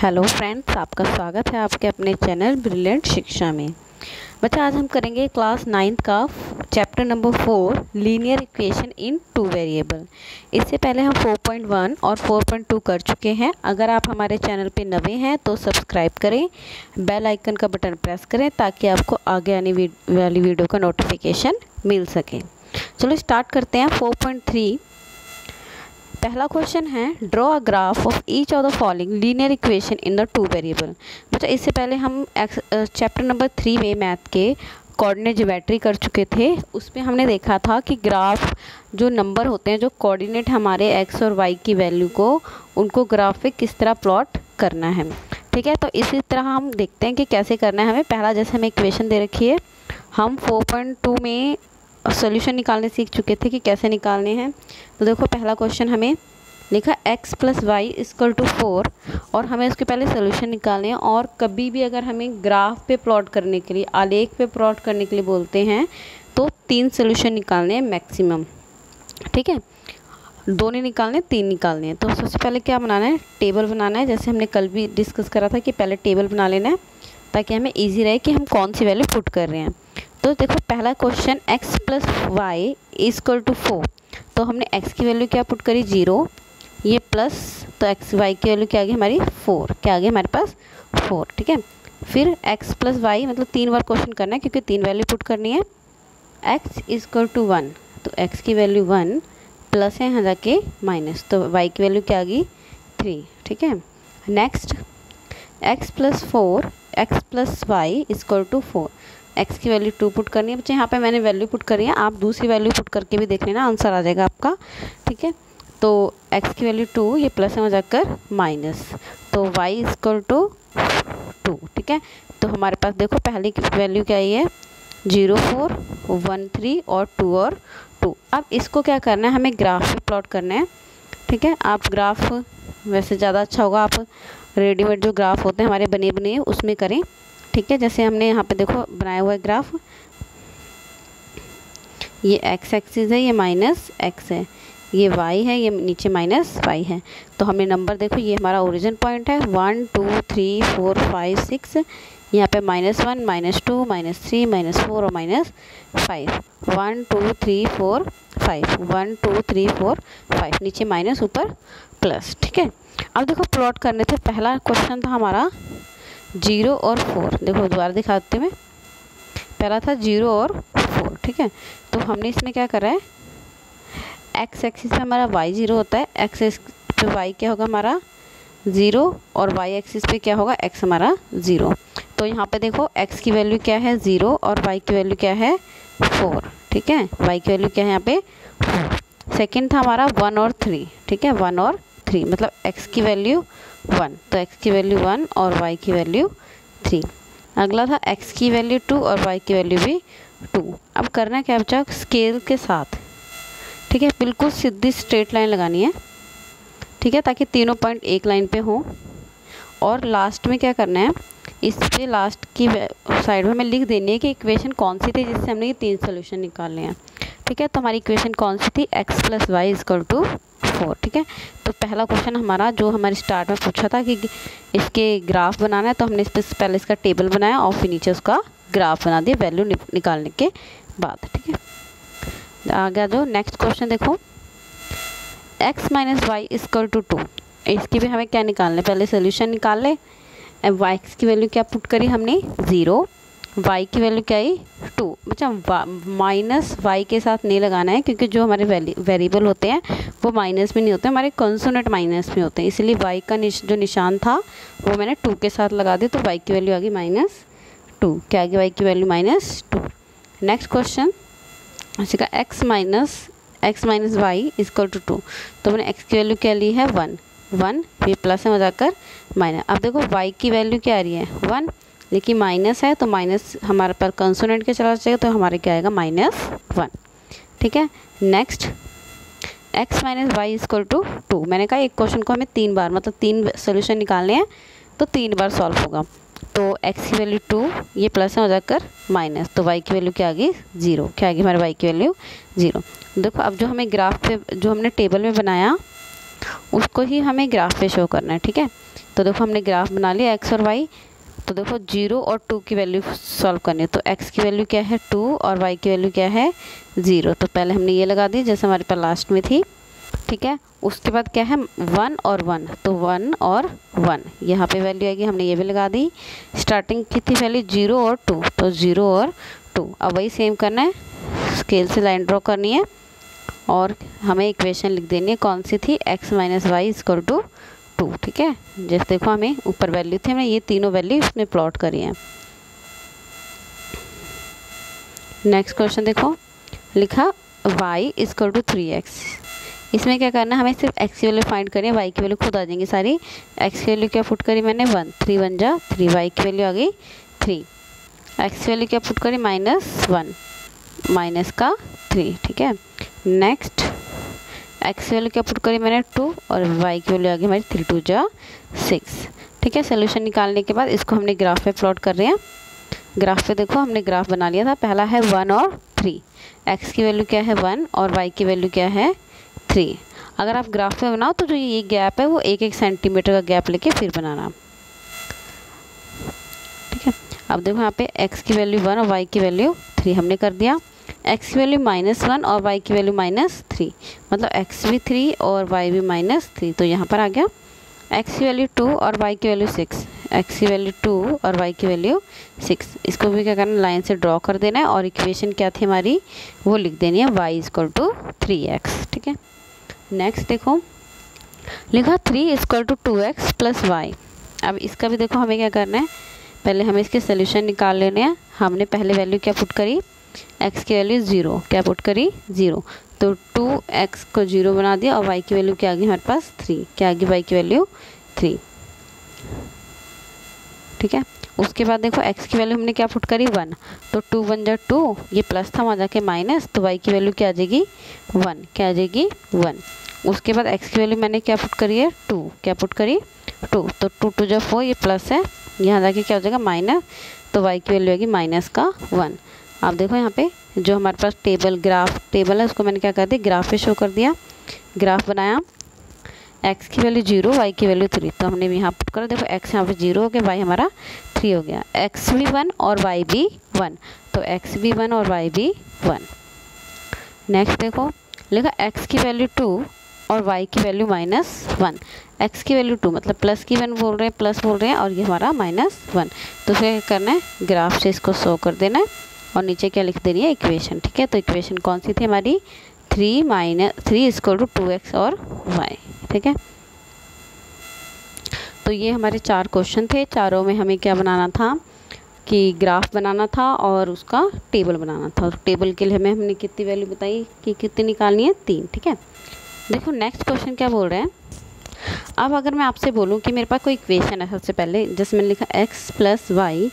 Hello friends, आपका स्वागत है आपके अपने चैनल ब्रिलियंट शिक्षा में। बच्चा, आज हम करेंगे क्लास 9th का chapter number 4 linear equation in 2 variable. इससे पहले हम 4.1 और 4.2 कर चुके हैं। अगर आप हमारे चैनल पे नए हैं तो सब्सक्राइब करें, बेल आइकन का बटन प्रेस करें ताकि आपको आगे आने वाली वीडियो का नोटिफिकेशन मिल सके। चलो स्टार्ट करते हैं। 4.3 पहला क्वेश्चन है, draw a graph of each of the following linear equation in the 2 variable. बच्चा, इससे पहले हम चैप्टर नंबर 3 में मैथ के कोऑर्डिनेट ज्योमेट्री कर चुके थे। उसमें हमने देखा था कि ग्राफ जो नंबर होते हैं, जो कोऑर्डिनेट हमारे एक्स और वाई की वैल्यू को, उनको ग्राफ पे किस तरह प्लॉट करना है। ठीक है, तो इसी तरह हम देखते हैं कि कैसे करना है हमें। पहला, जैसे हमें इक्वेशन दे रखी है, हम 4.2 में सॉल्यूशन निकालने सीख चुके थे कि कैसे निकालने हैं। तो देखो, पहला क्वेश्चन हमें लिखा x + y = 4 और हमें उसके पहले सॉल्यूशन निकालने हैं। और कभी भी अगर हमें ग्राफ पे प्लॉट करने के लिए, आलेख पे प्लॉट करने के लिए बोलते हैं तो 3 सॉल्यूशन निकालने हैं मैक्सिमम। ठीक है, 2 नहीं निकालने, 3 निकालने हैं। तो सबसे पहले क्या बनाना है, टेबल बनाना है। जैसे हमने कल भी डिस्कस करा था कि पहले टेबल बना लेना है ताकि हमें ईजी रहे कि हम कौन सी वैल्यू पुट कर रहे हैं। तो देखो, पहला क्वेश्चन x + y = 4, तो हमने x की वैल्यू क्या पुट करी, 0, ये प्लस, तो y की वैल्यू क्या आ गई हमारी 4, क्या आ गया हमारे पास 4। ठीक है, फिर x + y मतलब 3 बार क्वेश्चन करना है क्योंकि 3 वैल्यू पुट करनी है। x = 1, तो x की वैल्यू 1 प्लस है यहाँ जाके माइनस, तो y की वैल्यू क्या आ गई 3। ठीक है, next x + 4 x + y = 4, x की वैल्यू 2 पुट करनी है। बच्चे, यहाँ पे मैंने वैल्यू पुट करी है, आप दूसरी वैल्यू पुट करके भी देख लेना, आंसर आ जाएगा आपका। ठीक है, तो x की वैल्यू 2, ये प्लस में हो जाकर माइनस, तो y = 2। ठीक है, तो हमारे पास देखो पहली वैल्यू क्या आई है, 0 4 1 3 और 2 और 2। अब इसको क्या करना है, हमें ग्राफ पे प्लॉट करना है। ठीक है, आप ग्राफ वैसे ज़्यादा अच्छा होगा, आप रेडीमेड जो ग्राफ होते हैं हमारे बने बने उसमें करें। ठीक है, जैसे हमने यहाँ पे देखो बनाया हुआ है ग्राफ, ये x एक्सिस है, ये -x है, ये y है, ये नीचे -y है। तो हमने नंबर देखो, ये हमारा ओरिजिन पॉइंट है, 1 2 3 4 5 6, यहाँ पे -1 -2 -3 -4 और -5, 1 2 3 4 5, 1 2 3 4 5, नीचे माइनस ऊपर प्लस। ठीक है, अब देखो प्लॉट करने थे। पहला क्वेश्चन था हमारा 0 और 4, देखो दोबारा दिखाते हुए, पहला था 0 और 4। ठीक है, तो हमने इसमें क्या करा है, x एक्सिस पे हमारा y 0 होता है, x पे y क्या होगा हमारा 0 और y एक्सिस पे क्या होगा x हमारा 0। तो यहाँ पे देखो x की वैल्यू क्या है 0 और y की वैल्यू क्या है 4। ठीक है, y की वैल्यू क्या है यहाँ पे 4। सेकेंड था हमारा 1 और 3। ठीक है, 1 और 3 मतलब x की वैल्यू 1, तो x की वैल्यू 1 और y की वैल्यू 3। अगला था x की वैल्यू 2 और y की वैल्यू भी 2। अब करना क्या बच्चा, स्केल के साथ, ठीक है, बिल्कुल सीधी स्ट्रेट लाइन लगानी है। ठीक है, ताकि तीनों पॉइंट एक लाइन पे हों। और लास्ट में क्या करना है, इस पे लास्ट की साइड में हमें लिख देनी है कि इक्वेशन कौन सी थी जिससे हमने ये 3 सोल्यूशन निकालने हैं। ठीक है, तो हमारी इक्वेशन कौन सी थी, x + y = 4। ठीक है, तो पहला क्वेश्चन हमारा जो हमारे स्टार्ट में पूछा था कि इसके ग्राफ बनाना है, तो हमने इस पर पहले इसका टेबल बनाया और फिर नीचे उसका ग्राफ बना दिया वैल्यू निकालने के बाद। ठीक है, आ गया जो नेक्स्ट क्वेश्चन देखो, x - y = 2, इसकी भी हमें क्या निकालना है, पहले सोल्यूशन निकाल ले। y की वैल्यू क्या पुट करी हमने 0, y की वैल्यू क्या आई 2। बच्चा, -y के साथ नहीं लगाना है क्योंकि जो हमारे वेरिएबल होते हैं वो माइनस में नहीं होते, हमारे कंसोनेंट माइनस में होते हैं, इसलिए y का जो निशान था वो मैंने 2 के साथ लगा दिया, तो y की वैल्यू आ गई -2। क्या आ गई y की वैल्यू -2। नेक्स्ट क्वेश्चन इसी का x - y = 2, तो मैंने x की वैल्यू क्या ली है 1, ये प्लस में हो जाकर माइनस। अब देखो y की वैल्यू क्या आ रही है 1, लेकिन माइनस है तो माइनस हमारे पर कंसोनेंट के चला जाएगा, तो हमारे क्या आएगा -1। ठीक है, नेक्स्ट x - y = 2। मैंने कहा एक क्वेश्चन को हमें 3 बार मतलब 3 सोल्यूशन निकालने हैं, तो 3 बार सॉल्व होगा। तो x की वैल्यू 2, ये प्लस में हो जाकर माइनस, तो y की वैल्यू क्या आ गई 0, क्या आ गई हमारे y की वैल्यू 0। देखो, अब जो हमें ग्राफ पे जो हमने टेबल में बनाया उसको ही हमें ग्राफ पे शो करना है। ठीक है, तो देखो हमने ग्राफ बना लिया एक्स और वाई। तो देखो 0 और 2 की वैल्यू सॉल्व करनी है, तो x की वैल्यू क्या है 2 और y की वैल्यू क्या है 0। तो पहले हमने ये लगा दी जैसे हमारे पास लास्ट में थी, ठीक है। उसके बाद क्या है 1 और 1, तो 1 और 1 यहाँ पे वैल्यू आएगी, हमने ये भी लगा दी। स्टार्टिंग की थी वैल्यू 0 और 2, तो 0 और 2। अब वही सेम करना है, स्केल से लाइन ड्रॉ करनी है और हमें इक्वेशन लिख देनी है, कौन सी थी x minus y equal to 2, ठीक है। जैसे देखो हमें ऊपर वैल्यू थी, हमने ये तीनों वैल्यू इसमें प्लॉट करी हैं। नेक्स्ट क्वेश्चन देखो, लिखा y इक्वल टू 3x। इसमें क्या करना है, हमें सिर्फ x की वैल्यू फाइंड करनी है, y की वैल्यू खुद आ जाएंगी सारी। x की वैल्यू क्या पुट करी मैंने 1, 3 1 जा 3, y की वैल्यू आ गई 3। x की वैल्यू क्या पुट करी -1, माइनस का 3, ठीक है। नेक्स्ट x की वैल्यू क्या पुट करी मैंने 2 और y की वैल्यू आ गई हमारी 3 2 जा 6, ठीक है। सोल्यूशन निकालने के बाद इसको हमने ग्राफ पे प्लॉट कर रहे हैं। ग्राफ पे देखो हमने ग्राफ बना लिया था, पहला है 1 और 3, x की वैल्यू क्या है 1 और y की वैल्यू क्या है 3। अगर आप ग्राफ पे बनाओ तो जो ये गैप है वो 1-1 सेंटीमीटर का गैप लेके फिर बनाना, ठीक है। अब देखो यहाँ पे x की वैल्यू 1 और y की वैल्यू 3 हमने कर दिया। x की वैल्यू -1 और y की वैल्यू -3, मतलब x भी 3 और y भी -3, तो यहाँ पर आ गया। x की वैल्यू 2 और y की वैल्यू 6, x की वैल्यू 2 और y की वैल्यू 6। इसको भी क्या करना, लाइन से ड्रॉ कर देना है और इक्वेशन क्या थी हमारी वो लिख देनी है, y इक्वल टू 3x, ठीक है। नेक्स्ट देखो, लिखा 3 equal to 2x plus Y. अब इसका भी देखो हमें क्या करना है, पहले हमें इसके सोल्यूशन निकाल लेने हैं। हमने पहले वैल्यू क्या पुट करी, x की वैल्यू 0, क्या पुट करी 0, तो 2x को 0 बना दिया और y की वैल्यू क्या आ गई हमारे पास 3, क्या आ गई y की वैल्यू 3, ठीक है। उसके बाद देखो x की वैल्यू हमने क्या पुट करी 1, तो 2 1 जा 2, ये प्लस था वहाँ जाके माइनस, तो y की वैल्यू क्या आ जाएगी 1, क्या आ जाएगी 1। उसके बाद x की वैल्यू मैंने क्या पुट करी है 2, क्या पुट करी 2, तो 2 2 जा 4, ये प्लस है, यहाँ जाके क्या हो जाएगा माइनस, तो y की वैल्यू आएगी -1। आप देखो यहाँ पे जो हमारे पास ग्राफ टेबल है उसको मैंने क्या कर दिया, ग्राफ पे शो कर दिया। ग्राफ बनाया, x की वैल्यू 0, y की वैल्यू 3, तो हमने भी यहाँ पुट करा। देखो x यहाँ पे 0 हो गया, y हमारा 3 हो गया, x भी 1 और y भी 1, तो x भी 1 और y भी 1। नेक्स्ट देखो, लिखा x की वैल्यू 2 और y की वैल्यू -1। x की वैल्यू 2 मतलब प्लस की 1 बोल रहे हैं, प्लस बोल रहे हैं, और ये हमारा -1, तो फिर करना है ग्राफ से इसको शो कर देना है और नीचे क्या लिख देनी है इक्वेशन, ठीक है। तो इक्वेशन कौन सी थी हमारी 3 इक्वल टू 2x और y, ठीक है। तो ये हमारे 4 क्वेश्चन थे, चारों में हमें क्या बनाना था कि ग्राफ बनाना था और उसका टेबल बनाना था। तो टेबल के लिए हमने कितनी वैल्यू बताई कि कितनी निकालनी है 3, ठीक है। देखो नेक्स्ट क्वेश्चन क्या बोल रहे हैं। अब अगर मैं आपसे बोलूँ कि मेरे पास कोई इक्वेशन है, सबसे पहले जैसे मैंने लिखा x plus y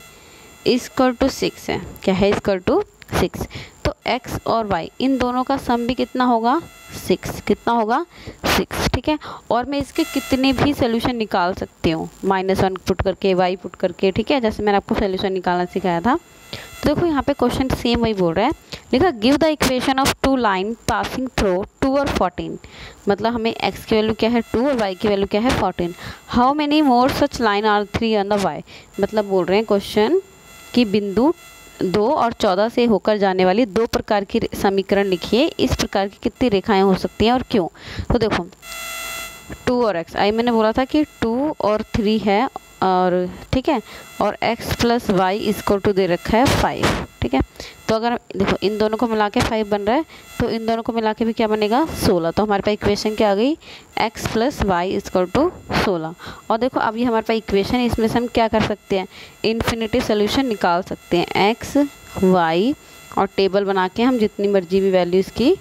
equal to 6 है, क्या है इक्वल टू 6, तो x और y इन दोनों का सम भी कितना होगा 6, कितना होगा 6, ठीक है। और मैं इसके कितने भी सोल्यूशन निकाल सकती हूँ, -1 पुट करके, y पुट करके, ठीक है, जैसे मैंने आपको सोल्यूशन निकालना सिखाया था। तो देखो यहाँ पे क्वेश्चन सेम वही बोल रहा है, लिखा give the equation of 2 line passing through 2 और 14, मतलब हमें x की वैल्यू क्या है 2 और y की वैल्यू क्या है 14। How many more such line are 3 on the y, मतलब बोल रहे हैं क्वेश्चन कि बिंदु 2 और 14 से होकर जाने वाली 2 प्रकार की समीकरण लिखिए, इस प्रकार की कितनी रेखाएं हो सकती हैं और क्यों। तो देखो 2 और x, आई मैंने बोला था कि 2 और 3 है, और ठीक है, और x plus y equal to दे रखा है 5, ठीक है। तो अगर देखो इन दोनों को मिला के 5 बन रहा है, तो इन दोनों को मिला के भी क्या बनेगा 16, तो हमारे पास इक्वेशन क्या आ गई x plus y equal to 16। और देखो अब ये हमारे पास इक्वेशन है, इसमें से हम क्या कर सकते हैं, इन्फिनिटिव सोल्यूशन निकाल सकते हैं, x y, और टेबल बना के हम जितनी मर्जी भी वैल्यू इसकी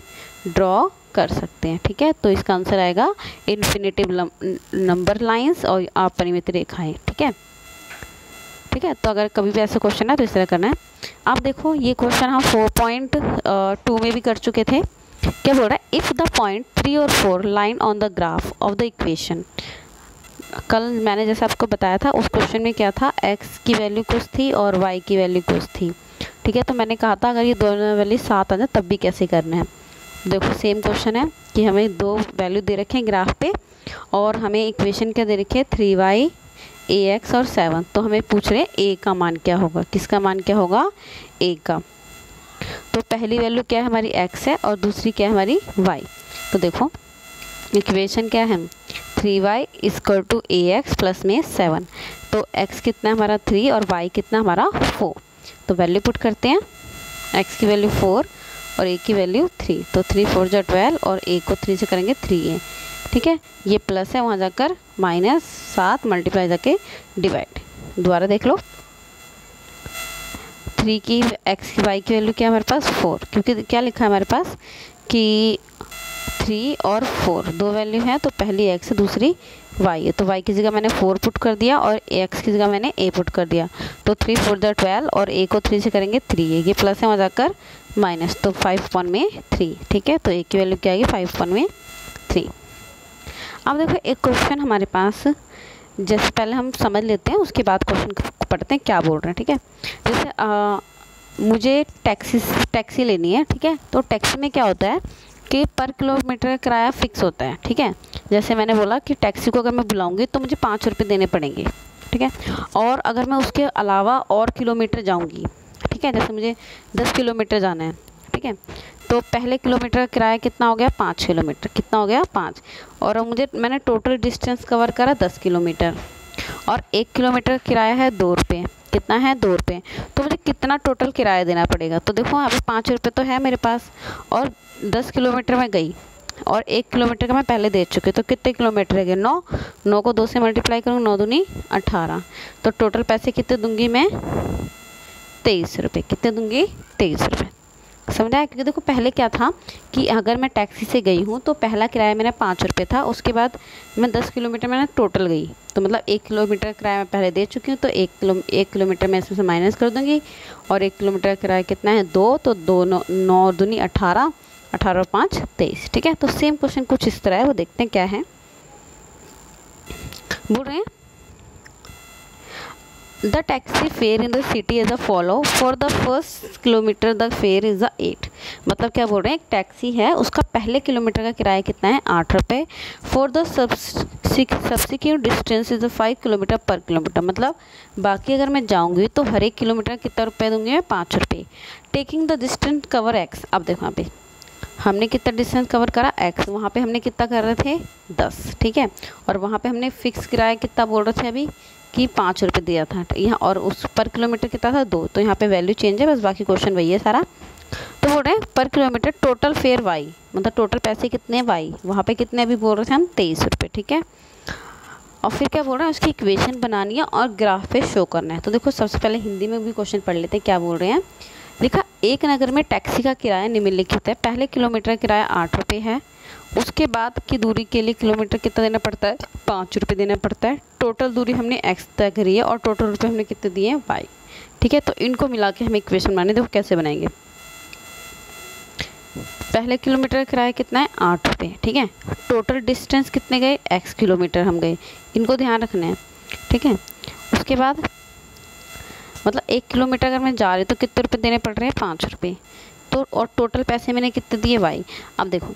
ड्रॉ कर सकते हैं, ठीक है। तो इसका आंसर आएगा इन्फिनिटिव नंबर लाइंस और अपरिमित रेखाएं, ठीक है, ठीक है। तो अगर कभी भी ऐसा क्वेश्चन है तो इस तरह करना है। आप देखो ये क्वेश्चन हम 4.2 में भी कर चुके थे। क्या बोल रहा है, इफ़ द पॉइंट 3 और 4 line on the graph of the equation. कल मैंने जैसे आपको बताया था उस क्वेश्चन में क्या था, x की वैल्यू कुछ थी और y की वैल्यू कुछ थी, ठीक है। तो मैंने कहा था अगर ये दोनों वैल्यू साथ आ जाए तब भी कैसे करना है। देखो सेम क्वेश्चन है कि हमें 2 वैल्यू दे रखे हैं ग्राफ पे और हमें इक्वेशन क्या दे रखी है 3y ax और 7, तो हमें पूछ रहे हैं a का मान क्या होगा, किसका मान क्या होगा, a का। तो पहली वैल्यू क्या है हमारी x है और दूसरी क्या है हमारी y। तो देखो इक्वेशन क्या है, 3y equal to ax plus में 7। तो x कितना है हमारा 3 और y कितना हमारा 4। तो वैल्यू पुट करते हैं, x की वैल्यू 4 और a की वैल्यू 3। तो 3 4 जो 12 और a को 3 से करेंगे 3a, ठीक है। ये प्लस है, वहाँ जाकर -7 मल्टीप्लाई जाके डिवाइड। दोबारा देख लो, 3 की x की y की वैल्यू क्या है हमारे पास 4, क्योंकि क्या लिखा है हमारे पास कि 3 और 4 दो वैल्यू है, तो पहली x है दूसरी y है। तो y की जगह मैंने 4 पुट कर दिया और x की जगह मैंने a पुट कर दिया। तो 3 4 जो 12 और a को 3 से करेंगे 3a, ये प्लस है वहाँ जाकर माइनस, तो 5/3, ठीक है। तो a की वैल्यू क्या आएगी 5/3। अब देखो एक क्वेश्चन हमारे पास, जैसे पहले हम समझ लेते हैं उसके बाद क्वेश्चन को पढ़ते हैं क्या बोल रहे हैं, ठीक है। जैसे मुझे टैक्सी लेनी है, ठीक है। तो टैक्सी में क्या होता है कि पर किलोमीटर का किराया फिक्स होता है, ठीक है। जैसे मैंने बोला कि टैक्सी को अगर मैं बुलाऊंगी तो मुझे 5 रुपये देने पड़ेंगे, ठीक है। और अगर मैं उसके अलावा और किलोमीटर जाऊंगी, ठीक है, जैसे मुझे 10 किलोमीटर जाना है, ठीक है, तो पहले किलोमीटर का किराया कितना हो गया 5 किलोमीटर, कितना हो गया 5। और मैंने टोटल डिस्टेंस कवर करा 10 किलोमीटर और 1 किलोमीटर किराया है 2 रुपये, कितना है 2 रुपये। तो मुझे कितना टोटल किराया देना पड़ेगा, तो देखो अभी 5 रुपये तो है मेरे पास और 10 किलोमीटर में गई और 1 किलोमीटर का मैं पहले दे चुकी, तो कितने किलोमीटर है 9 को 2 से मल्टीप्लाई करूँगी, 9 दूनी 18। तो टोटल पैसे कितने दूंगी मैं 23 रुपये, कितने दूंगी 23 रुपये। समझा? क्योंकि देखो पहले क्या था कि अगर मैं टैक्सी से गई हूँ तो पहला किराया मेरा 5 रुपये था, उसके बाद मैं 10 किलोमीटर मैंने टोटल गई, तो मतलब 1 किलोमीटर किराया मैं पहले दे चुकी हूँ, तो 1 किलोमीटर मैं इसमें से माइनस कर दूँगी और 1 किलोमीटर किराया कितना है 2, तो 2 9 दूनी 18, 18 और 5 23, ठीक है। तो सेम क्वेश्चन कुछ इस तरह है, वो देखते हैं क्या है। बोल रहे हैं the taxi fair in the city is a follow, for the first kilometre the fair is 8। मतलब क्या बोल रहे हैं, एक टैक्सी है उसका पहले किलोमीटर का किराया कितना है 8 रुपये, for the subsequent distance is 5 kilometre per kilometre. मतलब बाकी अगर मैं जाऊंगी तो हर एक किलोमीटर कितना रुपये दूंगी मैं 5 रुपये। Taking the distance cover x, अब देखो यहाँ पे हमने कितना डिस्टेंस कवर करा x, वहाँ पे हमने कितना कर रहे थे 10, ठीक है। और वहाँ पे हमने फिक्स किराया कितना बोल रहे थे अभी कि 5 रुपये दिया था यहाँ, और उस पर किलोमीटर कितना था 2, तो यहाँ पे वैल्यू चेंज है, बस बाकी क्वेश्चन वही है सारा। तो बोल रहे हैं पर किलोमीटर टोटल फेयर y, मतलब टोटल पैसे कितने y, वहाँ पे कितने अभी बोल रहे थे हम 23 रुपये, ठीक है। और फिर क्या बोल रहे हैं उसकी इक्वेशन बनानी है और ग्राफ पे शो करना है। तो देखो सबसे पहले हिंदी में भी क्वेश्चन पढ़ लेते हैं क्या बोल रहे हैं। लिखा एक नगर में टैक्सी का किराया निम्नलिखित है, पहले किलोमीटर का किराया 8 रुपये है, उसके बाद की दूरी के लिए किलोमीटर कितना देना पड़ता है 5 रुपये देना पड़ता है। टोटल दूरी हमने x तय करी है और टोटल रुपये हमने कितने दिए हैं y, ठीक है। तो इनको मिला के हमें इक्वेशन बनानी, देखो कैसे बनाएंगे। पहले किलोमीटर का किराया कितना है 8 रुपये, ठीक है। टोटल डिस्टेंस कितने गए x किलोमीटर हम गए, इनको ध्यान रखना है, ठीक है। उसके बाद मतलब 1 किलोमीटर अगर मैं जा रही तो कितने रुपए देने पड़ रहे हैं 5 रुपये, तो और टोटल पैसे मैंने कितने दिए y। अब देखो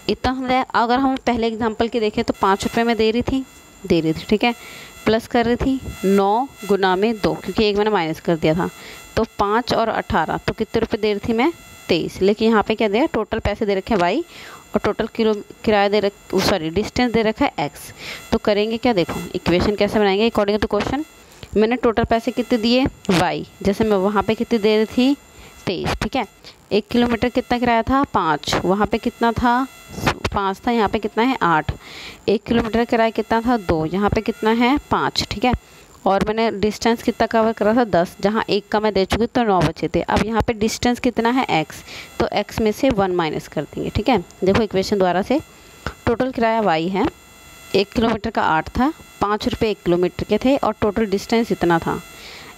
इतना हमने, अगर हम पहले एग्जांपल के देखें तो 5 रुपये में दे रही थी, ठीक है, प्लस कर रही थी 9 गुना में 2, क्योंकि एक मैंने माइनस कर दिया था, तो 5 और 18, तो कितने रुपए दे रही थी मैं 23। लेकिन यहाँ पे क्या दिया टोटल पैसे दे रखे हैं y और टोटल किराया दे डिस्टेंस दे रखा है x। तो करेंगे क्या, देखो इक्वेशन कैसे बनाएंगे अकॉर्डिंग टू क्वेश्चन। मैंने टोटल पैसे कितने दिए y, जैसे मैं वहाँ पे कितनी दे रही थी 23, ठीक है। 1 किलोमीटर कितना किराया था 5, वहाँ पे कितना था 5 था, यहाँ पे कितना है 8। 1 किलोमीटर किराया कितना था 2, यहाँ पे कितना है 5, ठीक है। और मैंने डिस्टेंस कितना कवर करा था 10, जहाँ 1 का मैं दे चुकी तो 9 बचे थे। अब यहाँ पे डिस्टेंस कितना है x, तो x में से 1 माइनस कर देंगे, ठीक है। देखो इक्वेशन द्वारा से टोटल किराया y है, 1 किलोमीटर का 8 था, 5 रुपये 1 किलोमीटर के थे और टोटल डिस्टेंस इतना था।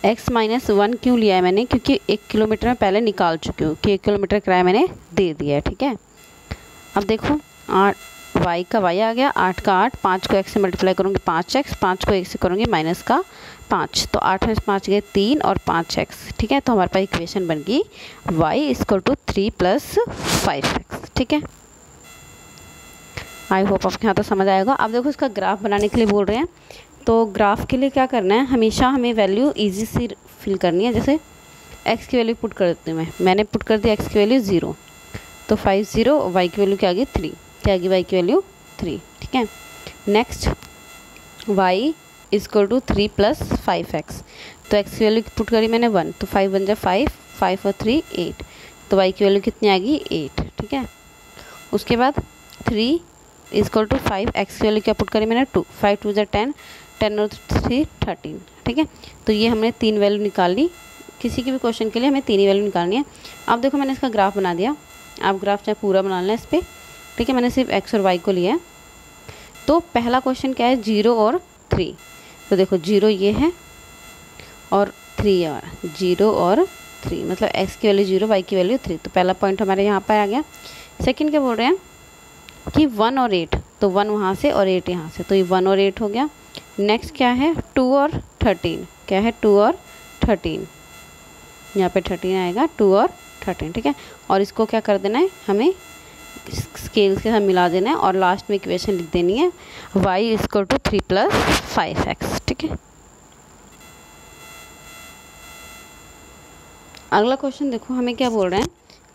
x माइनस 1 क्यों लिया है मैंने, क्योंकि 1 किलोमीटर में पहले निकाल चुकी हूँ कि 1 किलोमीटर किराया मैंने दे दिया है, ठीक है। अब देखो 8 y का y आ गया, 8 का 8, 5 को x से मल्टीप्लाई करूँगी 5x, 5 को 1 से करूँगी माइनस का 5, तो 8 में 5 गए 3 और 5x, ठीक है। तो हमारे पास इक्वेशन बन गई y इक्वल टू 3 + 5x, ठीक है। आई होप आपके यहाँ तो समझ आएगा। अब देखो इसका ग्राफ बनाने के लिए बोल रहे हैं तो ग्राफ के लिए क्या करना है, हमेशा हमें वैल्यू इजी से फिल करनी है। जैसे x की वैल्यू पुट कर देती हूँ मैंने पुट कर दिया x की वैल्यू 0, तो 5 0, y की वैल्यू क्या आ गई 3, क्या आ गई y की वैल्यू 3, ठीक है। Next y equal to 3 + 5x, तो x की वैल्यू पुट करी मैंने 1, तो 5 बन जाए 5, 5 और 3 8, तो y की वैल्यू कितनी आ गई 8, ठीक है। उसके बाद 3 इक्वल टू 5, x की वैल्यू क्या पुट करी मैंने 2, 5 2 10, 10 और 3 13, ठीक है। तो ये हमने 3 वैल्यू निकाल ली। किसी के भी क्वेश्चन के लिए हमें 3 ही वैल्यू निकालनी है। अब देखो मैंने इसका ग्राफ बना दिया, आप ग्राफ चाहे पूरा बना लें इस पर, ठीक है। मैंने सिर्फ x और y को लिया है। तो पहला क्वेश्चन क्या है, 0 और 3, तो देखो 0 ये है और 3 और 0 और 3, मतलब x की वैल्यू 0, y की वैल्यू 3, तो पहला पॉइंट हमारे यहाँ पर आ गया। सेकंड क्या बोल रहे हैं कि 1 और 8, तो 1 वहाँ से और 8 यहाँ से, तो ये 1 और 8 हो गया। नेक्स्ट क्या है 2 और 13, क्या है 2 और 13, यहाँ पे 13 आएगा, 2 और 13, ठीक है। और इसको क्या कर देना है, हमें स्केल्स के साथ मिला देना है और लास्ट में इक्वेशन लिख देनी है y इक्वल टू 3 + 5x, ठीक है। अगला क्वेश्चन देखो हमें क्या बोल रहे हैं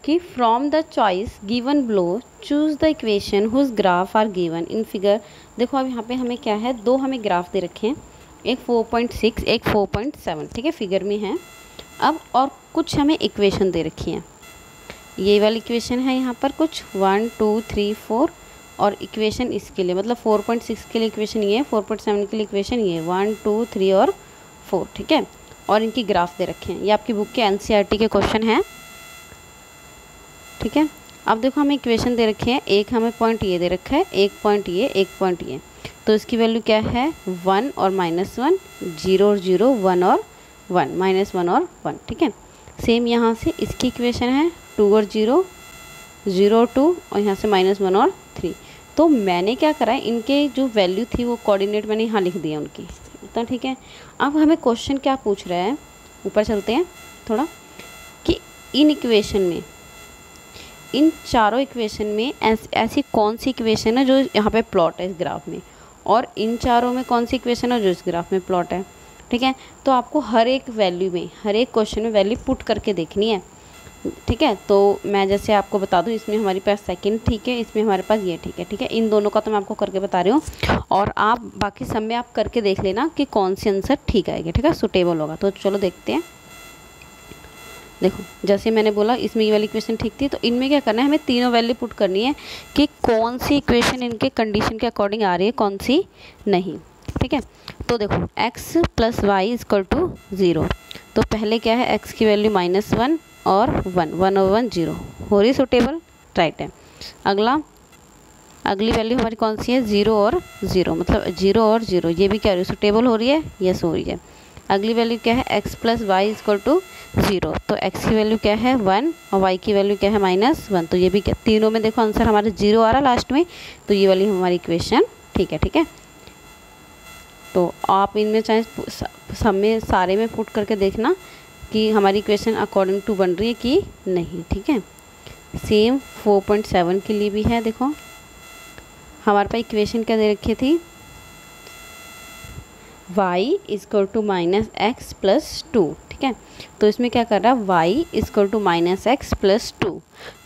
कि from the choice given below choose the equation whose graph are given in figure. देखो अब यहाँ पे हमें क्या है, दो हमें ग्राफ दे रखे हैं, एक 4.6 एक 4.7, ठीक है, फिगर में है। अब और कुछ हमें इक्वेशन दे रखी हैं, ये वाली इक्वेशन है यहाँ पर कुछ 1 2 3 4, और इक्वेशन इसके लिए मतलब 4.6 के लिए इक्वेशन ये है, 4.7 के लिए इक्वेशन ये है, 1 2 3 और 4, ठीक है। और इनकी ग्राफ दे रखे हैं, ये आपकी बुक के एनसीईआरटी के क्वेश्चन हैं, ठीक है। अब देखो हमें इक्वेशन दे रखे हैं, एक हमें पॉइंट ये दे रखा है, एक पॉइंट ये, एक पॉइंट ये, तो इसकी वैल्यू क्या है 1 और -1, 0 और 0, 1 और 1, -1 और 1, ठीक है। सेम यहाँ से इसकी इक्वेशन है 2 और 0, 0 और 2, और यहाँ से -1 और 3। तो मैंने क्या करा है, इनके जो वैल्यू थी वो कोऑर्डिनेट मैंने यहाँ लिख दिया उनकी, इतना, ठीक है। अब हमें क्वेश्चन क्या पूछ रहा है, ऊपर चलते हैं थोड़ा, कि इन इक्वेशन में, इन चारों इक्वेशन में ऐसी कौन सी इक्वेशन है जो यहाँ पे प्लॉट है इस ग्राफ में, और इन चारों में कौन सी इक्वेशन है जो इस ग्राफ में प्लॉट है, ठीक है। तो आपको हर एक वैल्यू में, हर एक क्वेश्चन में वैल्यू पुट करके देखनी है, ठीक है। तो मैं जैसे आपको बता दूं, इसमें हमारे पास सेकंड ठीक है, इसमें हमारे पास ये ठीक है, ठीक है। इन दोनों का तो मैं आपको करके बता रही हूँ, और आप बाकी सब में आप करके देख लेना कि कौन सी आंसर ठीक आएगी, ठीक है, सुटेबल होगा। तो चलो देखते हैं। देखो जैसे मैंने बोला इसमें ये वाली इक्वेशन ठीक थी, तो इनमें क्या करना है, हमें तीनों वैल्यू पुट करनी है कि कौन सी इक्वेशन इनके कंडीशन के अकॉर्डिंग आ रही है, कौन सी नहीं, ठीक है। तो देखो x + y = 0, तो पहले क्या है, x की वैल्यू -1 और 1, 1 और 1 0, हो रही सुटेबल, राइट है। अगली वैल्यू हमारी कौन सी है, 0 और 0, मतलब 0 और 0, ये भी क्या हो रही है, सुटेबल हो रही है, यस हो रही है। अगली वैल्यू क्या है, x + y = 0, तो x की वैल्यू क्या है 1 और y की वैल्यू क्या है -1, तो ये भी क्या, तीनों में देखो आंसर हमारे 0 आ रहा लास्ट में, तो ये वाली हमारी इक्वेशन ठीक है, ठीक है। तो आप इनमें चाहे सब में, सारे में पुट करके देखना कि हमारी इक्वेशन अकॉर्डिंग टू बन रही है कि नहीं, ठीक है। सेम 4.7 के लिए भी है, देखो हमारे पास इक्वेशन क्या दे रखी थी, y = -x + 2, ठीक है। तो इसमें क्या कर रहा है, y = -x + 2,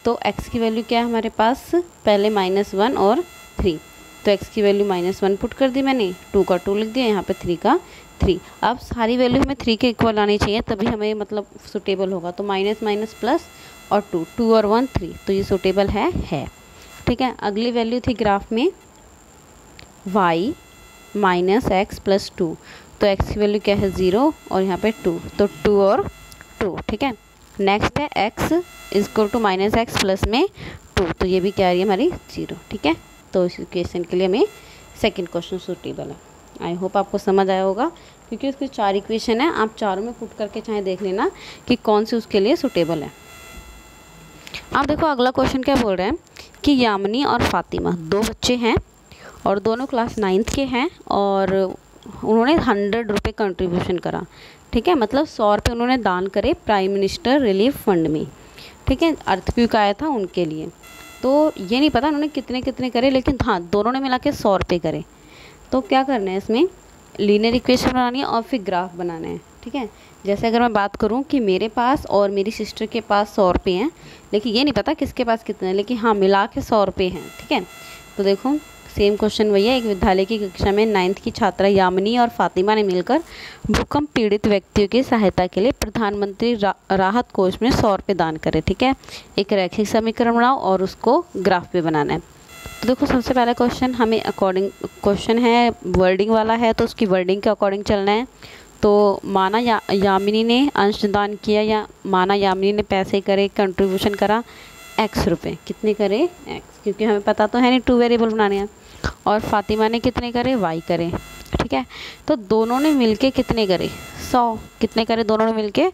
तो x की वैल्यू क्या है हमारे पास, पहले -1 और 3, तो x की वैल्यू -1 पुट कर दी मैंने, 2 का 2 लिख दिया, यहाँ पे 3 का 3। अब सारी वैल्यू हमें 3 के इक्वल आनी चाहिए, तभी हमें मतलब सुटेबल होगा। तो माइनस प्लस और 2 और 1 3, तो ये सुटेबल है, ठीक है। अगली वैल्यू थी ग्राफ में y -x + 2, तो x की वैल्यू क्या है 0 और यहाँ पे 2, तो 2 और 2, ठीक है। नेक्स्ट है x = -x प्लस में 2, तो ये भी क्या आ रही है हमारी 0, ठीक है। तो इस इक्वेशन के लिए हमें सेकंड क्वेश्चन सूटेबल है। आई होप आपको समझ आया होगा, क्योंकि उसकी 4 इक्वेशन है, आप चारों में पुट करके चाहे देख लेना कि कौन सी उसके लिए सूटेबल है। आप देखो अगला क्वेश्चन क्या बोल रहे हैं कि यामिनी और फातिमा 2 बच्चे हैं और दोनों क्लास 9th के हैं, और उन्होंने 100 रुपये कंट्रीब्यूशन करा, ठीक है, मतलब 100 रुपये उन्होंने दान करे प्राइम मिनिस्टर रिलीफ फंड में, ठीक है, अर्थक्वेक आया था उनके लिए। तो ये नहीं पता उन्होंने कितने कितने करे, लेकिन हाँ दोनों ने मिला के 100 रुपये करे। तो क्या करना है इसमें लीनियर इक्वेशन बनानी है और फिर ग्राफ बनाना है, ठीक है। जैसे अगर मैं बात करूं कि मेरे पास और मेरी सिस्टर के पास 100 रुपये हैं, लेकिन ये नहीं पता किसके पास कितने हैं, लेकिन हाँ मिला के 100 रुपये हैं, ठीक है। तो देखो सेम क्वेश्चन वही है। एक विद्यालय की कक्षा में 9th की छात्रा यामिनी और फातिमा ने मिलकर भूकंप पीड़ित व्यक्तियों की सहायता के लिए प्रधानमंत्री राहत कोष में 100 रुपये दान करे, ठीक है। एक रैखिक समीकरण बनाओ और उसको ग्राफ पे बनाना है। तो देखो सबसे पहला क्वेश्चन हमें अकॉर्डिंग क्वेश्चन है, वर्डिंग वाला है, तो उसकी वर्डिंग के अकॉर्डिंग चलना है। तो माना यामिनी ने अंशदान किया या माना यामिनी ने पैसे करे, कंट्रीब्यूशन करा x रुपये, कितने करे x, क्योंकि हमें पता तो है नहीं 2 वेरिएबल बनाने हैं। और फातिमा ने कितने करे y करे, ठीक है। तो दोनों ने मिलके कितने करे 100, कितने करे दोनों ने मिलके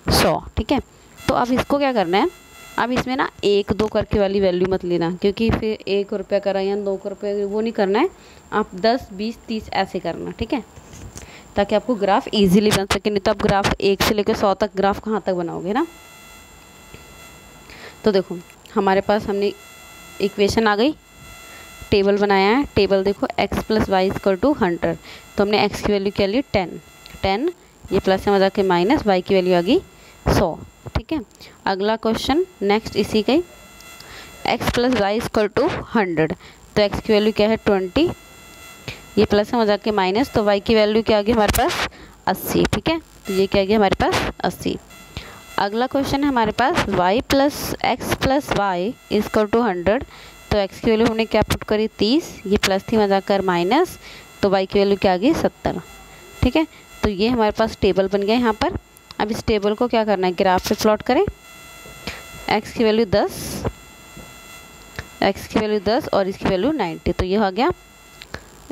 100, ठीक है। तो अब इसको क्या करना है, अब इसमें ना 1 2 करके वाली वैल्यू मत लेना, क्योंकि फिर 1 रुपया करा या 2 रुपये वो नहीं करना है, आप 10 20 30 ऐसे करना, ठीक है, ताकि आपको ग्राफ इजीली बन सके। नहीं तो आप ग्राफ 1 से लेकर 100 तक ग्राफ कहाँ तक बनाओगे ना। तो देखो हमारे पास हमने इक्वेशन आ गई, टेबल बनाया है। टेबल देखो x + y = 100, तो हमने x की वैल्यू क्या ली 10, ये प्लस में जाके माइनस, y की वैल्यू आ गई 100, ठीक है। अगला क्वेश्चन नेक्स्ट इसी का ही, x + y = 100, तो x की वैल्यू क्या है 20, ये प्लस में जाके माइनस, तो y की वैल्यू क्या आ गई हमारे पास 80, ठीक है। तो ये क्या आ गया हमारे पास 80। अगला क्वेश्चन है हमारे पास y + x + y = 100, तो x की वैल्यू हमने क्या पुट करी 30, ये प्लस थी में जाकर माइनस, तो y की वैल्यू क्या आ गई 70, ठीक है। तो ये हमारे पास टेबल बन गया यहाँ पर। अब इस टेबल को क्या करना है, ग्राफ पे प्लॉट करें। x की वैल्यू 10 और इसकी वैल्यू 90, तो ये हो गया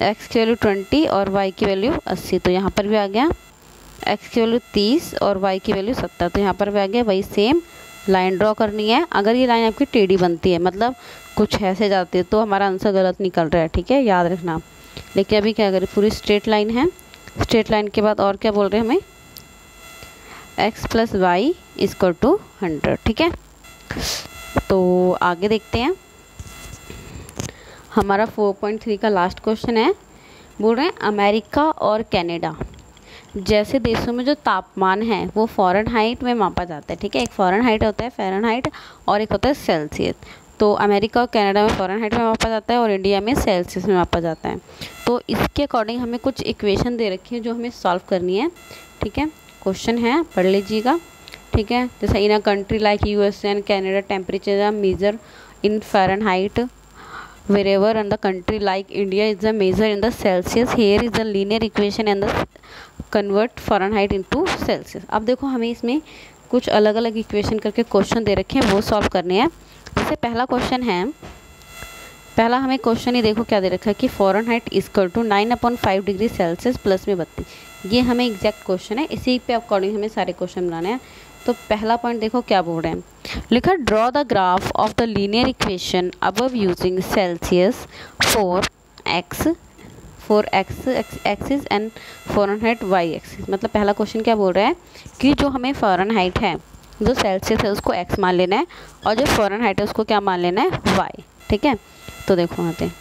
x की वैल्यू 20 और y की वैल्यू 80, तो यहाँ पर भी आ गया x की वैल्यू 30 और y की वैल्यू 70, तो यहाँ पर भी आ गया। वही सेम लाइन ड्रॉ करनी है। अगर ये लाइन आपकी टेढ़ी बनती है, मतलब कुछ ऐसे जाती है, तो हमारा आंसर गलत निकल रहा है, ठीक है, याद रखना। लेकिन अभी क्या करें, पूरी स्ट्रेट लाइन है। स्ट्रेट लाइन के बाद और क्या बोल रहे हैं हमें, x + y = 100, ठीक है। तो आगे देखते हैं, हमारा 4.3 का लास्ट क्वेश्चन है। बोल रहे हैं अमेरिका और कनाडा जैसे देशों में जो तापमान है वो फ़ारेनहाइट में मापा जाता है, ठीक है। एक फ़ारेनहाइट होता है फ़ारेनहाइट और एक होता है सेल्सियस। तो अमेरिका और कनाडा में फ़ारेनहाइट में मापा जाता है और इंडिया में सेल्सियस में मापा जाता है। तो इसके अकॉर्डिंग हमें कुछ इक्वेशन दे रखी है जो हमें सॉल्व करनी है, ठीक है। क्वेश्चन है, पढ़ लीजिएगा, ठीक है। जैसे in a country like USA and Canada temperature are measure in Fahrenheit, wherever in the country like India is the measure in the Celsius, here is the linear equation and the convert Fahrenheit into Celsius। अब देखो हमें इसमें कुछ अलग अलग equation करके question दे रखे हैं, वो सॉल्व करने हैं। जैसे पहला क्वेश्चन है, पहला हमें क्वेश्चन ही देखो क्या दे रखा है कि फ़ारेनहाइट = 9/5 डिग्री सेल्सियस प्लस में 32, ये हमें एग्जैक्ट क्वेश्चन है, इसी पे अकॉर्डिंग हमें सारे क्वेश्चन बनाने हैं। तो पहला पॉइंट देखो क्या बोल रहे हैं, लिखा draw the graph of the linear equation above using Celsius for x axis and Fahrenheit y axis. मतलब पहला क्वेश्चन क्या बोल रहा है कि जो हमें फ़ारेनहाइट है, जो सेल्सियस है उसको x मान लेना है और जो फ़ारेनहाइट है उसको क्या मान लेना है y, ठीक है। तो देखो आते हैं,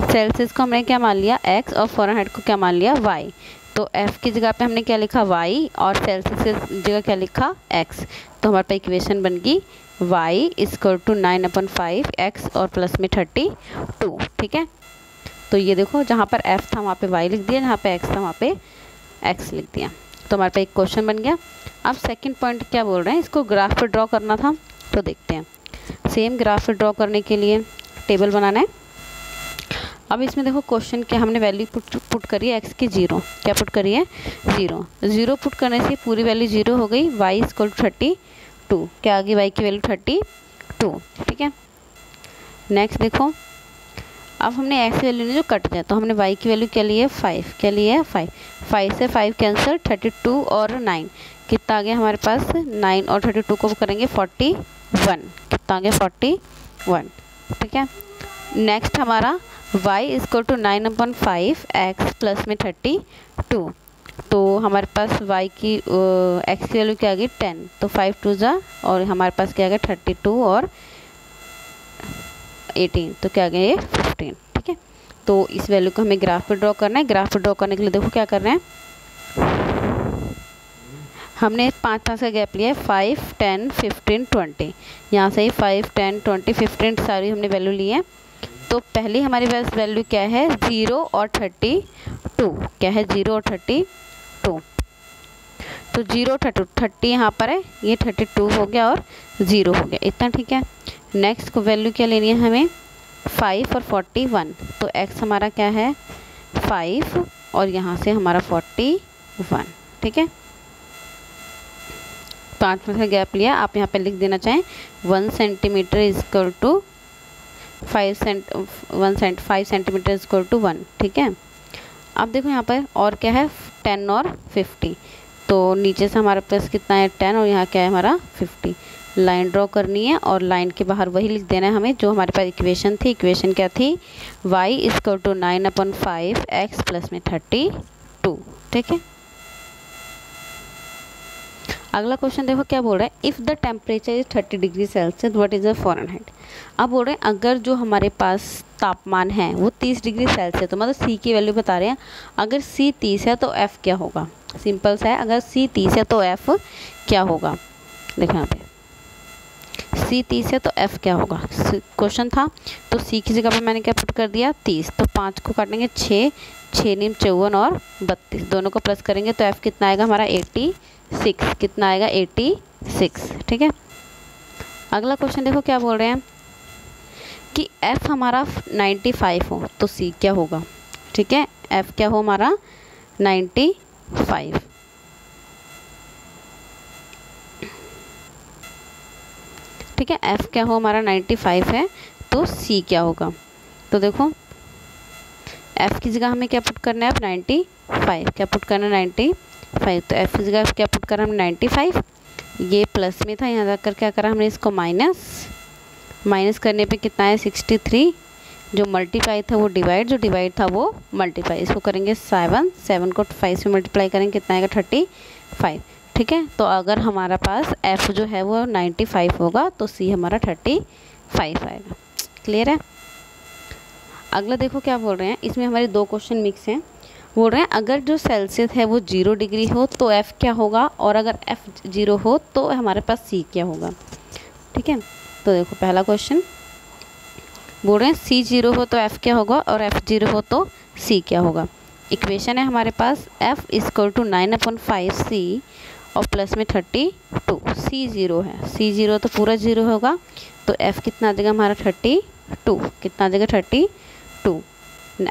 सेल्सियस को हमने क्या मान लिया x और फ़ारेनहाइट को क्या मान लिया y। तो f की जगह पे हमने क्या लिखा y और सेल्सियस की जगह क्या लिखा x। तो हमारे पास इक्वेशन बन गई y = 9/5 x और प्लस में 32, ठीक है। तो ये देखो जहाँ पर f था वहाँ पे y लिख दिया, जहाँ पे x था वहाँ पे x लिख दिया। तो हमारे पास एक क्वेश्चन बन गया। अब सेकंड पॉइंट क्या बोल रहे हैं, इसको ग्राफ पे ड्रॉ करना था, तो देखते हैं। सेम ग्राफ पे ड्रॉ करने के लिए टेबल बनाना है। अब इसमें देखो क्वेश्चन क्या हमने वैल्यू पुट करी है x की 0, क्या पुट करी है 0 पुट करने से पूरी वैल्यू 0 हो गई। y = 32, क्या आ गई y की वैल्यू 32, ठीक है। नेक्स्ट देखो, अब हमने x वैल्यू ने जो कट दिया, तो हमने y की वैल्यू क्या ली है 5, क्या ली है 5 से 5 कैंसिल, 32 और 9 कितना आ गया हमारे पास 9 और 32 को करेंगे 41, कितना आ गया 41, ठीक है। नेक्स्ट हमारा y = 9/5 x प्लस में 32, तो हमारे पास y की x की वैल्यू क्या आ गई 10, तो 5 2 जा और हमारे पास क्या आ गया 32 और 18, तो क्या आ गया ये 15, ठीक है। तो इस वैल्यू को हमें ग्राफ पे ड्रॉ करना है। ग्राफ पे ड्रॉ करने के लिए देखो क्या कर रहे हैं, हमने 5 का गैप लिया है, 5, 10, 15, 20। यहाँ से ही 5, 10, 20, 15 सारी हमने वैल्यू ली है। तो पहली हमारे पास वैल्यू क्या है, 0 और 32। क्या है, 0 और 32। तो 0 30 यहाँ पर है, ये 32 हो गया और 0 हो गया, इतना ठीक है। नेक्स्ट को वैल्यू क्या लेनी है हमें, 5 और 41। तो x हमारा क्या है, 5 और यहाँ से हमारा 41, ठीक है। 5 का गैप लिया, आप यहाँ पे लिख देना चाहें 1 centimetre equal to 5 centimetre equal to 1, ठीक है। अब देखो यहाँ पर और क्या है, 10 और 50। तो नीचे से हमारे पास कितना है, 10 और यहाँ क्या है हमारा 50। लाइन ड्रॉ करनी है और लाइन के बाहर वही लिख देना है हमें जो हमारे पास इक्वेशन थी। इक्वेशन क्या थी, y equal to 9/5 x plus में 32, ठीक है। अगला क्वेश्चन देखो क्या बोल रहा है, if the temperature is 30 degree Celsius what is the Fahrenheit. अब बोल रहे हैं अगर जो हमारे पास तापमान है वो 30 डिग्री सेल्सियस, तो मतलब सी की वैल्यू बता रहे हैं। अगर सी 30 है तो एफ़ क्या होगा, सिंपल सा है, अगर सी 30 है तो एफ़ क्या होगा। देखो यहाँ पे सी 30 है तो एफ़ क्या होगा, क्वेश्चन था। तो सी की जगह पर मैंने क्या पुट कर दिया, 30। तो 5 को काटेंगे 6, 6 नीम 54 और 32, दोनों को प्लस करेंगे तो एफ़ कितना आएगा हमारा 86। कितना आएगा 86, ठीक है। अगला क्वेश्चन देखो क्या बोल रहे हैं कि एफ़ हमारा 95 हो तो सी क्या होगा, ठीक है। एफ़ क्या हो हमारा 95, ठीक है। एफ़ क्या हो हमारा 95 है तो सी क्या होगा। तो देखो एफ़ की जगह हमें क्या पुट करना है, अब 95 क्या पुट करना है 95। तो एफ़ की जगह क्या पुट करा हमने 95, ये प्लस में था, यहाँ जाकर क्या करा हमने इसको माइनस करने पे कितना है 63। जो मल्टीप्लाई था वो डिवाइड, जो डिवाइड था वो मल्टीप्लाई। इसको करेंगे 7 को 5 से मल्टीप्लाई करेंगे कितना आएगा 35, ठीक है। तो अगर हमारा पास एफ़ जो है वो 95 होगा तो सी हमारा 35 आएगा। क्लियर है। अगला देखो क्या बोल रहे हैं, इसमें हमारे 2 क्वेश्चन मिक्स हैं। बोल रहे हैं अगर जो सेल्सियस है वो 0 डिग्री हो तो एफ़ क्या होगा, और अगर एफ़ 0 हो तो हमारे पास सी क्या होगा, ठीक है। तो देखो पहला क्वेश्चन बोल रहे हैं सी 0 हो तो एफ़ क्या होगा और एफ़ 0 हो तो सी क्या होगा। इक्वेशन है हमारे पास एफ़ इजक्वल टू 9/5 सी और प्लस में 32। सी 0 है, सी 0 तो पूरा 0 होगा, तो एफ़ कितना आ जाएगा हमारा 32। कितना आ जाएगा 32।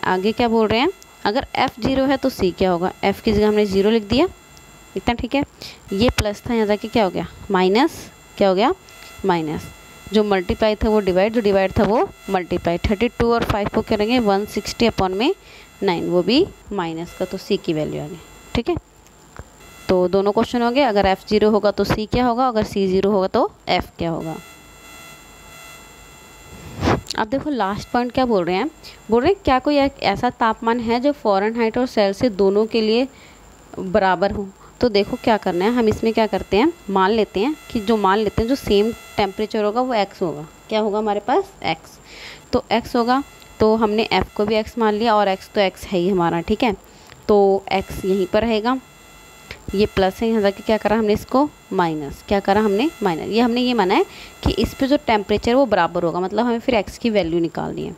आगे क्या बोल रहे हैं, अगर एफ़ 0 है तो सी क्या होगा। एफ़ की जगह हमने 0 लिख दिया, इतना ठीक है। ये प्लस था, यहाँ जाके क्या हो गया माइनस, क्या हो गया माइनस। जो मल्टीप्लाई था वो डिवाइड, जो डिवाइड था वो मल्टीप्लाई। 32 और 5 को करेंगे 160/9, वो भी माइनस का, तो सी की वैल्यू आ गई, ठीक है। तो दोनों क्वेश्चन हो गए, अगर एफ़ 0 होगा तो सी क्या होगा, अगर सी 0 होगा तो एफ़ क्या होगा। अब देखो लास्ट पॉइंट क्या बोल रहे हैं, बोल रहे हैं क्या कोई एक ऐसा तापमान है जो फ़ारेनहाइट और सेल्सियस दोनों के लिए बराबर हो। तो देखो क्या करना है, हम इसमें क्या करते हैं, मान लेते हैं कि जो सेम टेम्परेचर होगा वो x होगा। क्या होगा हमारे पास x, तो x होगा, तो हमने f को भी x मान लिया और x तो x है ही हमारा, ठीक है। तो x यहीं पर रहेगा, ये प्लस है, यहाँ जाके क्या करा हमने इसको माइनस, क्या करा हमने माइनस। ये हमने ये माना है कि इस पे जो टेम्परेचर वो बराबर होगा, मतलब हमें फिर x की वैल्यू निकालनी है।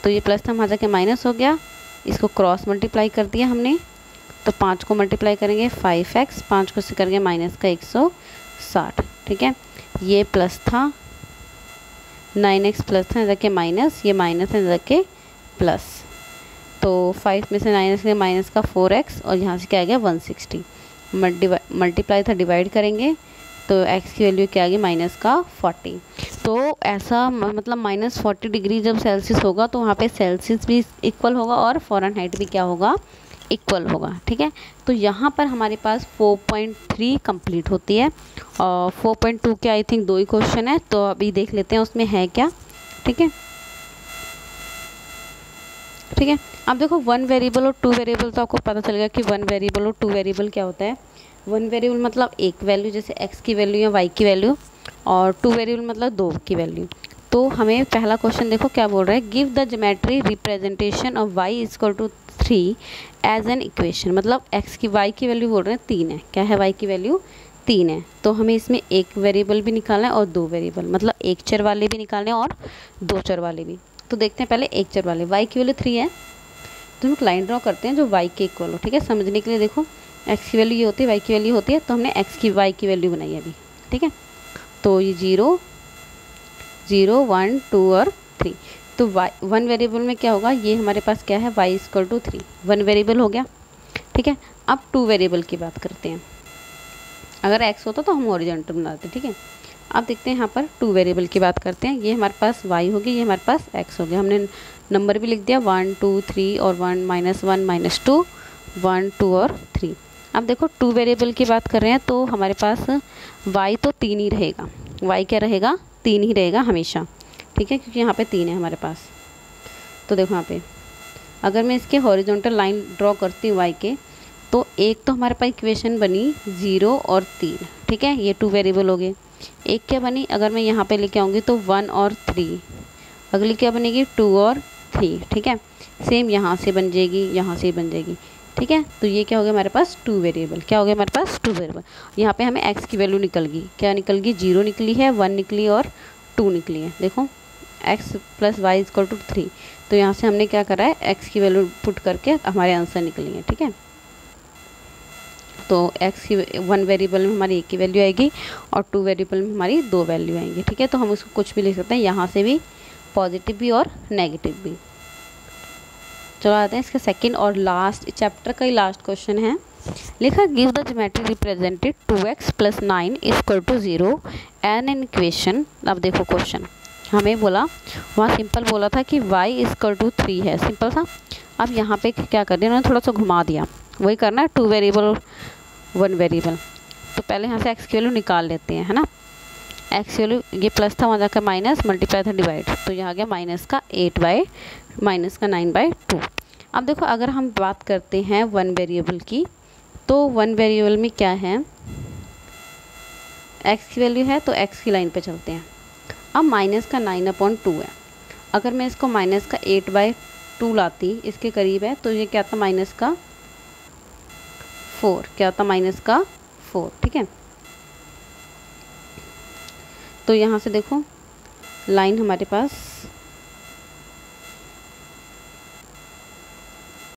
तो ये प्लस था, वहाँ जाके माइनस हो गया, इसको क्रॉस मल्टीप्लाई कर दिया हमने, तो 5 को मल्टीप्लाई करेंगे 5x, 5 को से करेंगे माइनस का 160, ठीक है। ये प्लस था 9x प्लस था, जाके माइनस, ये माइनस है जाके प्लस। तो 5 में से माइनस का 4x और यहाँ से क्या आ गया 160। मल्टीप्लाई था, डिवाइड करेंगे तो x की वैल्यू क्या आ गई माइनस का 40। तो ऐसा मतलब -40 डिग्री जब सेल्सियस होगा तो वहाँ पे सेल्सियस भी इक्वल होगा और फ़ारेनहाइट भी क्या होगा, इक्वल होगा, ठीक है। तो यहाँ पर हमारे पास 4.3 कंप्लीट होती है और 4.2 के आई थिंक 2 ही क्वेश्चन है, तो अभी देख लेते हैं उसमें है क्या, ठीक है। ठीक है, अब देखो 1 वेरिएबल और 2 वेरिएबल, तो आपको पता चलेगा कि 1 वेरिएबल और 2 वेरिएबल क्या होता है। 1 वेरिएबल मतलब एक वैल्यू, जैसे x की वैल्यू या y की वैल्यू, और 2 वेरिएबल मतलब 2 की वैल्यू। तो हमें पहला क्वेश्चन देखो क्या बोल रहा है, give the geometry representation of y equal to 3 as an equation. मतलब x की y की वैल्यू बोल रहे हैं 3 है, क्या है y की वैल्यू 3 है। तो हमें इसमें एक वेरिएबल भी निकालना है और दो वेरिएबल, मतलब एक चर वाले भी निकालने हैं और दो चर वाले भी। तो देखते हैं पहले एक चर वाले, y की वैल्यू 3 है तो हम एक लाइन ड्रॉ करते हैं जो y के इक्वल हो। ठीक है, समझने के लिए देखो x की वैल्यू ये होती है, y की वैल्यू होती है, तो हमने x की y की वैल्यू बनाई है अभी। ठीक है, तो ये 0 0 1 2 और 3। तो वन वेरिएबल में क्या होगा, ये हमारे पास क्या है y equal to 3, one variable हो गया। ठीक है, अब टू वेरिएबल की बात करते हैं। अगर x होता तो हम हॉरिजॉन्टल बनाते। ठीक है, अब देखते हैं यहाँ पर टू वेरिएबल की बात करते हैं। ये हमारे पास y होगी, ये हमारे पास x हो गया। हमने नंबर भी लिख दिया 1 2 3 और 1 -1 -2 1 2 और 3। अब देखो टू वेरिएबल की बात कर रहे हैं तो हमारे पास y तो 3 ही रहेगा, y क्या रहेगा 3 ही रहेगा हमेशा। ठीक है, क्योंकि यहाँ पे 3 है हमारे पास। तो देखो यहाँ पे अगर मैं इसके हॉरिजॉन्टल लाइन ड्रॉ करती हूँ y के, तो एक तो हमारे पास इक्वेशन बनी 0 और 3। ठीक है, ये टू वेरिएबल हो गए। एक क्या बनी, अगर मैं यहाँ पे लेके आऊँगी तो 1 और 3, अगली क्या बनेगी 2 और 3। ठीक है, सेम यहाँ से बन जाएगी, यहाँ से बन जाएगी। ठीक है, तो ये क्या हो गया हमारे पास टू वेरिएबल, क्या हो गया हमारे पास टू वेरिएबल। यहाँ पे हमें x की वैल्यू निकल गई, क्या निकल गई 0 निकली है, 1 निकली और 2 निकली है। देखो x plus y equal to 3, तो यहाँ से हमने क्या करा है x की वैल्यू पुट करके हमारे आंसर निकली है। ठीक है, तो x की वन वेरिएबल में हमारी एक की वैल्यू आएगी और टू वेरिएबल में हमारी दो वैल्यू आएंगी। ठीक है, तो हम उसको कुछ भी लिख सकते हैं, यहाँ से भी पॉजिटिव भी और नेगेटिव भी। चलो आते हैं इसका सेकंड और लास्ट, चैप्टर का ही लास्ट क्वेश्चन है। लिखा give the geometry represented 2x + 9 = 0 an an equation. अब देखो क्वेश्चन हमें बोला, वहाँ सिंपल बोला था कि y = 3 है, सिंपल था। अब यहाँ पे क्या कर दिया उन्होंने, थोड़ा सा घुमा दिया, वही करना है टू वेरिएबल वन वेरिएबल। तो पहले यहाँ से x की वैल्यू निकाल लेते हैं, है ना। x की वैल्यू ये प्लस था, वहाँ जाकर माइनस, मल्टीप्लाई था डिवाइड, तो यहाँ आ गया -9/2। अब देखो अगर हम बात करते हैं वन वेरिएबल की, तो वन वेरिएबल में क्या है, x की वैल्यू है तो x की लाइन पे चलते हैं। अब -9/2 है, अगर मैं इसको -8/2 लाती, इसके करीब है, तो ये क्या था -4, क्या था -4। ठीक है, तो यहाँ से देखो लाइन हमारे पास